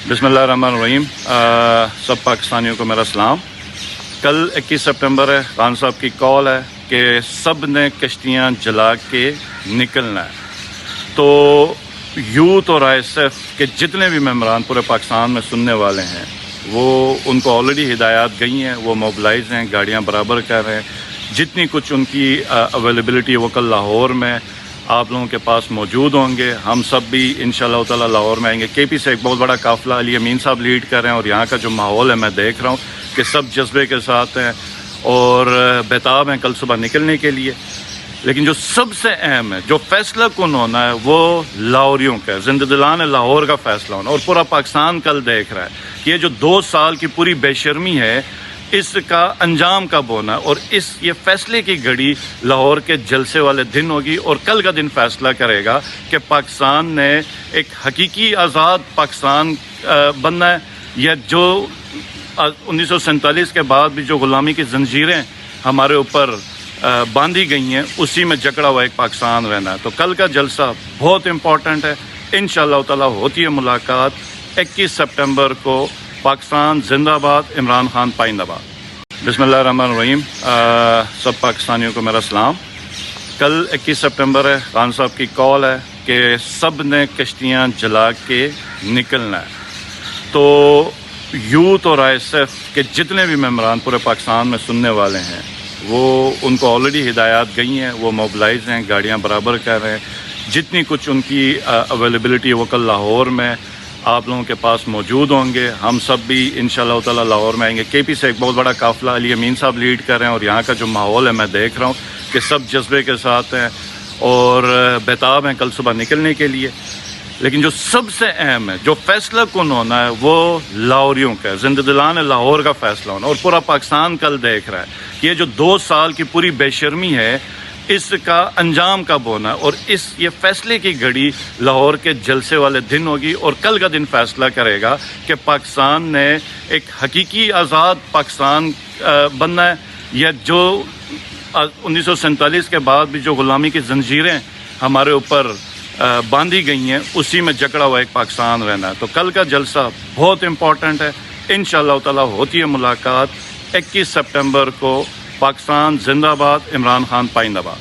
बिस्मिल्लाहिर्रहमानिर्रहीम। सब पाकिस्तानियों को मेरा सलाम। कल 21 सितंबर है। खान साहब की कॉल है कि सब ने कश्तियाँ जला के निकलना है। तो यूथ और ISF के जितने भी मेम्बरान पूरे पाकिस्तान में सुनने वाले हैं वो उनको ऑलरेडी हिदायत गई हैं, वो मोबिलाइज हैं, गाड़ियाँ बराबर कर रहे हैं। जितनी कुछ उनकी अवेलेबिलिटी वो कल लाहौर में आप लोगों के पास मौजूद होंगे। हम सब भी इंशाअल्लाह ताला लाहौर में आएंगे। KP से एक बहुत बड़ा काफ़िला अली अमीन साहब लीड कर रहे हैं और यहाँ का जो माहौल है मैं देख रहा हूँ कि सब जज्बे के साथ हैं और बेताब हैं कल सुबह निकलने के लिए। लेकिन जो सबसे अहम है, जो फैसला कौन होना है वो लाहौरियों का, जिंददिलान लाहौर का फैसला होना। और पूरा पाकिस्तान कल देख रहा है कि ये जो 2 साल की पूरी बेशर्मी है इसका अंजाम कब होना है। और ये फैसले की घड़ी लाहौर के जलसे वाले दिन होगी और कल का दिन फैसला करेगा कि पाकिस्तान ने एक हकीकी आज़ाद पाकिस्तान बनना है या जो 1947 के बाद भी जो ग़ुलामी की जंजीरें हमारे ऊपर बांधी गई हैं उसी में जकड़ा हुआ एक पाकिस्तान रहना है। तो कल का जलसा बहुत इम्पॉर्टेंट है। इंशाअल्लाह ताला होती है मुलाकात 21 सितंबर को। पाकिस्तान जिंदाबाद, इमरान खान पाइंदाबाद। बिस्मिल्लाहिर्रहमानिर्रहीम। सब पाकिस्तानियों को मेरा सलाम। कल 21 सितंबर है। खान साहब की कॉल है कि सब ने कश्तियाँ जला के निकलना है। तो यूथ और ISF के जितने भी मेम्बरान पूरे पाकिस्तान में सुनने वाले हैं वो उनको ऑलरेडी हिदायत गई हैं, वो मोबिलाइज हैं, गाड़ियाँ बराबर कर रहे हैं। जितनी कुछ उनकी अवेलेबिलिटी वो कल लाहौर में आप लोगों के पास मौजूद होंगे। हम सब भी इंशाअल्लाह ताला लाहौर में आएंगे। KP से एक बहुत बड़ा काफ़िला अली अमीन साहब लीड कर रहे हैं और यहाँ का जो माहौल है मैं देख रहा हूँ कि सब जज्बे के साथ हैं और बेताब हैं कल सुबह निकलने के लिए। लेकिन जो सबसे अहम है, जो फैसला कौन होना है वो लाहौरियों का, जिंददिलान लाहौर का फैसला होना। और पूरा पाकिस्तान कल देख रहा है कि ये जो 2 साल की पूरी बेशर्मी है इसका अंजाम कब होना है। और ये फैसले की घड़ी लाहौर के जलसे वाले दिन होगी और कल का दिन फैसला करेगा कि पाकिस्तान ने एक हकीकी आज़ाद पाकिस्तान बनना है या जो 1947 के बाद भी जो ग़ुलामी की जंजीरें हमारे ऊपर बांधी गई हैं उसी में जकड़ा हुआ एक पाकिस्तान रहना है। तो कल का जलसा बहुत इम्पॉर्टेंट है। इंशाअल्लाह ताला होती है मुलाकात 21 सितंबर को। पाकिस्तान जिंदाबाद, इमरान खान पाइंदाबाद।